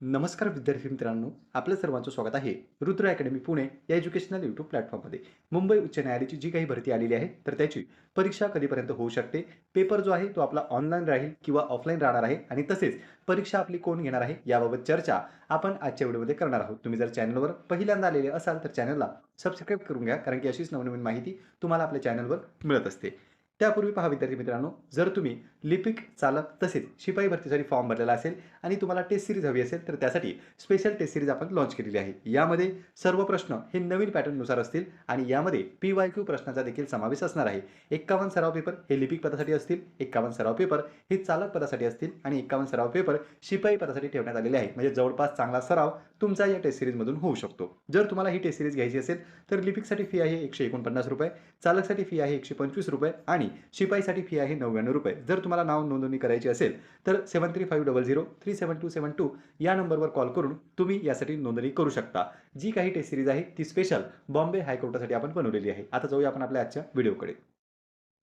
नमस्कार विद्यार्थी मित्रांनो, आपलं सर्वांचं स्वागत आहे रुद्र अकॅडमी पुणे या एज्युकेशनल यूट्यूब प्लॅटफॉर्ममध्ये. मुंबई उच्च न्यायालयाची जी काही भरती आलेली आहे, तर त्याची परीक्षा कधीपर्यंत होऊ शकते, पेपर जो आहे तो आपला ऑनलाईन राहील किंवा ऑफलाईन राहणार आहे आणि तसेच परीक्षा आपली कोण घेणार आहे याबाबत चर्चा आपण आजच्या व्हिडिओमध्ये करणार आहोत. तुम्ही जर चॅनलवर पहिल्यांदा आलेले असाल तर चॅनलला सबस्क्राईब करून घ्या, कारण की अशीच नवनवीन माहिती तुम्हाला आपल्या चॅनलवर मिळत असते. त्यापूर्वी पहा विद्यार्थी मित्रांनो, जर तुम्ही लिपिक, चालक तसेच शिपाई भरतीसाठी फॉर्म भरलेला असेल आणि तुम्हाला टेस्ट सीरीज हवी असेल तर त्यासाठी स्पेशल टेस्ट सीरीज आपण लॉन्च केलेली आहे. यामध्ये सर्व प्रश्न हे नवीन पॅटर्ननुसार असतील आणि यामध्ये PYQ प्रश्नाचा देखील समावेश असणार आहे. 51 सराव पेपर हे लिपिक पदासाठी असतील, 51 सराव पेपर हे चालक पदासाठी असतील आणि 51 सराव पेपर शिपाई पदासाठी ठेवण्यात आलेले आहेत. म्हणजे जवळपास चांगला सराव तुमचा या टेस्ट सीरीजमधून होऊ शकतो. जर तुम्हाला ही टेस्ट सीरीज घ्यायची असेल तर लिपिकसाठी फी आहे ₹149, चालकसाठी फी आहे ₹125 आणि शिपाईसाठी फी आहे ₹99. जर तुम्हाला नाव नोंदणी करायची असेल तर 7350037272 या नंबरवर कॉल करून तुम्ही यासाठी नोंदणी करू शकता. जी काही टेस्ट सीरीज आहे ती स्पेशल बॉम्बे हायकोर्टासाठी आपण बनवलेली आहे. आता जाऊया आपण आपल्या आजच्या व्हिडिओकडे.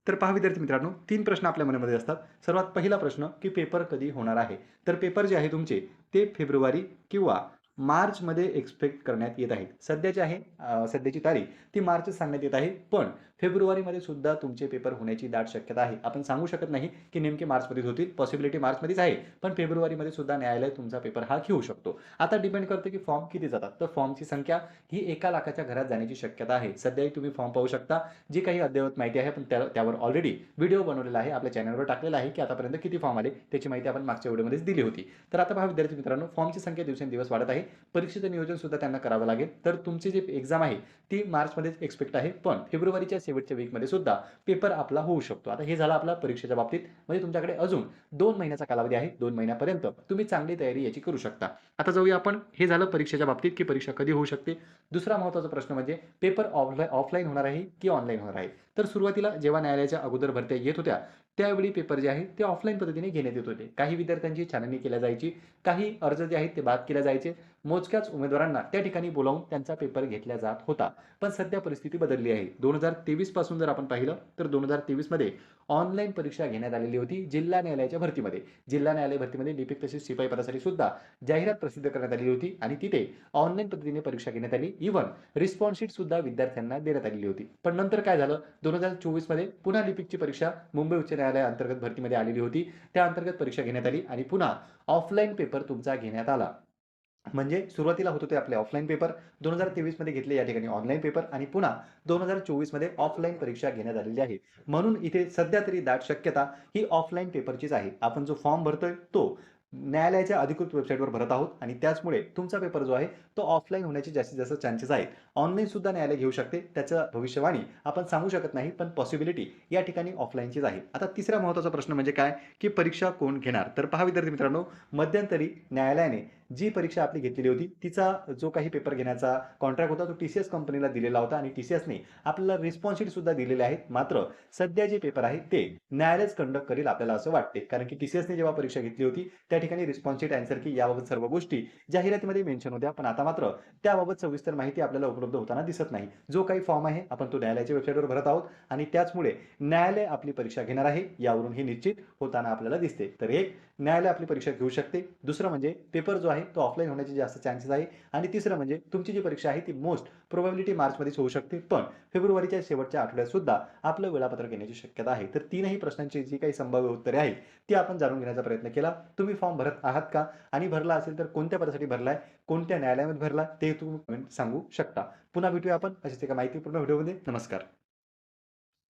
तर पहा विद्यार्थी मित्रांनो, 3 प्रश्न आपल्या मनामध्ये असतात. सर्वात पहिला प्रश्न की पेपर कधी होणार आहे? तर पेपर जे आहे तुमचे ते फेब्रुवारी किंवा मार्चमध्ये एक्स्पेक्ट करण्यात येत आहेत. सध्याची आहे सध्याची तारीख ती मार्चच सांगण्यात येत आहे. पण फेब्रुवारीमध्ये सुद्धा तुमचे पेपर होण्याची दाट शक्यता आहे. आपण सांगू शकत नाही की नेमके मार्चमध्येच होतील. पॉसिबिलिटी मार्चमध्येच आहे. पण फेब्रुवारीमध्ये सुद्धा न्यायालय तुमचा पेपर हा घेऊ शकतो. आता डिपेंड करतं की फॉर्म किती जातात. तर फॉर्मची संख्या ही 1,00,000च्या घरात जाण्याची शक्यता आहे. सध्याही तुम्ही फॉर्म पाहू शकता. जी काही अद्ययावत माहिती आहे पण त्यावर ऑलरेडी व्हिडिओ बनवलेला आहे. आपल्या चॅनलवर टाकलेला आहे की आतापर्यंत किती फॉर्म आले त्याची माहिती आपण मागच्या व्हिडिओमध्येच दिली होती. तर आता पहा विद्यार्थी मित्रांनो, फॉर्मची संख्या दिवसेंदिवस वाढत आहे. परीक्षेचं नियोजन सुद्धा त्यांना करावं लागेल. तर तुमची जी एक्झाम आहे ती मार्चमध्येच एक्स्पेक्ट आहे. पण फेब्रुवारीच्या शेवटच्या वीकमध्ये सुद्धा पेपर आपला होऊ शकतो. आता हे झालं आपला परीक्षेच्या बाबतीत. म्हणजे तुमच्याकडे अजून 2 महिन्याचा कालावधी आहे. 2 महिन्यापर्यंत तुम्ही चांगली तयारी याची करू शकता. आता जाऊया आपण, हे झालं परीक्षेच्या बाबतीत की परीक्षा कधी होऊ शकते. दुसरा महत्त्वाचा प्रश्न म्हणजे पेपर ऑफलाईन होणार आहे की ऑनलाईन होणार आहे. तर सुरुवातीला जेव्हा न्यायालयाच्या अगोदर भरत्या येत होत्या त्यावेळी पेपर जे आहे ते ऑफलाईन पद्धतीने घेण्यात येत होते. काही विद्यार्थ्यांची छाननी केल्या जायची, काही अर्ज जे आहेत ते बाद केले जायचे. मोजक्याच उमेदवारांना त्या ठिकाणी बोलावून त्यांचा पेपर घेतला जात होता. पण सध्या परिस्थिती बदलली आहे. 2023 पासून जर आपण पाहिलं तर 2023 मध्ये ऑनलाईन परीक्षा घेण्यात आलेली होती जिल्हा न्यायालयाच्या भरतीमध्ये. जिल्हा न्यायालय भरतीमध्ये लिपिक तसेच शिपाई पदासाठी सुद्धा जाहिरात प्रसिद्ध करण्यात आली होती आणि तिथे ऑनलाईन पद्धतीने परीक्षा घेण्यात आली. इव्हन रिस्पॉन्स शीट सुद्धा विद्यार्थ्यांना देण्यात आलेली होती. पण नंतर काय झालं, 2024 मध्ये पुन्हा लिपिकची परीक्षा मुंबई उच्च न्यायालय अंतर्गत भरतीमध्ये आलेली होती. त्या अंतर्गत परीक्षा घेण्यात आली आणि पुन्हा ऑफलाईन पेपर तुमचा घेण्यात आला. म्हणजे सुरुवातीला होत होते आपले ऑफलाईन पेपर, 2023 मध्ये घेतले या ठिकाणी ऑनलाईन पेपर आणि पुन्हा 2024 मध्ये ऑफलाईन परीक्षा घेण्यात आलेली आहे. म्हणून इथे सध्या तरी दाट शक्यता ही ऑफलाईन पेपरचीच आहे. आपण जो फॉर्म भरतोय तो न्यायालयाच्या अधिकृत वेबसाईटवर भरत आहोत आणि त्याचमुळे तुमचा पेपर जो आहे तो ऑफलाईन होण्याचे जास्तीत जास्त चान्सेस आहेत. ऑनलाईन सुद्धा न्यायालय घेऊ शकते, त्याचं भविष्यवाणी आपण सांगू शकत नाही, पण पॉसिबिलिटी या ठिकाणी ऑफलाईनचीच आहे. आता तिसरा महत्त्वाचा प्रश्न म्हणजे काय, की परीक्षा कोण घेणार? तर पहा विद्यार्थी मित्रांनो, मध्यंतरी न्यायालयाने जी परीक्षा आपली घेतलेली होती तिचा जो काही पेपर घेण्याचा कॉन्ट्रॅक्ट होता तो TCS कंपनीला दिलेला होता आणि TCSने आपल्याला रिस्पॉन्स शीट सुद्धा दिलेले आहेत. मात्र सध्या जे पेपर आहे ते न्यायालयच कंडक्ट करेल आपल्याला असं वाटते, कारण की TCSने जेव्हा परीक्षा घेतली होती त्या ठिकाणी रिस्पॉन्स शीट, आन्सर की याबाबत सर्व गोष्टी जाहिरातीमध्ये मेन्शन होत्या. पण आता मात्र त्याबाबत सविस्तर माहिती आपल्याला उपलब्ध होताना दिसत नाही. जो काही फॉर्म आहे आपण तो न्यायालयाच्या वेबसाईटवर भरत आहोत आणि त्याचमुळे न्यायालय आपली परीक्षा घेणार आहे यावरून हे निश्चित होताना आपल्याला दिसते. तर एक, न्यायालय आपली परीक्षा घेऊ शकते. दुसरं म्हणजे पेपर जो आहे तो ऑफलाईन होण्याचे जास्त चान्सेस आहे आणि तिसरं म्हणजे तुमची जी परीक्षा आहे ती मोस्ट प्रोबॅबिलिटी मार्चमध्येच होऊ शकते. पण फेब्रुवारीच्या शेवटच्या आठवड्यात सुद्धा आपलं वेळापत्रक येण्याची शक्यता आहे. तर तीनही प्रश्नांची जी काही संभाव्य उत्तरे आहेत ती आपण जाणून घेण्याचा प्रयत्न केला. तुम्ही फॉर्म भरत आहात का आणि भरला असेल तर कोणत्या पदासाठी भरलाय, कोणत्या न्यायालयामध्ये भरला ते तुम्ही सांगू शकता. पुन्हा भेटूया आपण अशीच एका माहितीपूर्ण व्हिडिओमध्ये. नमस्कार.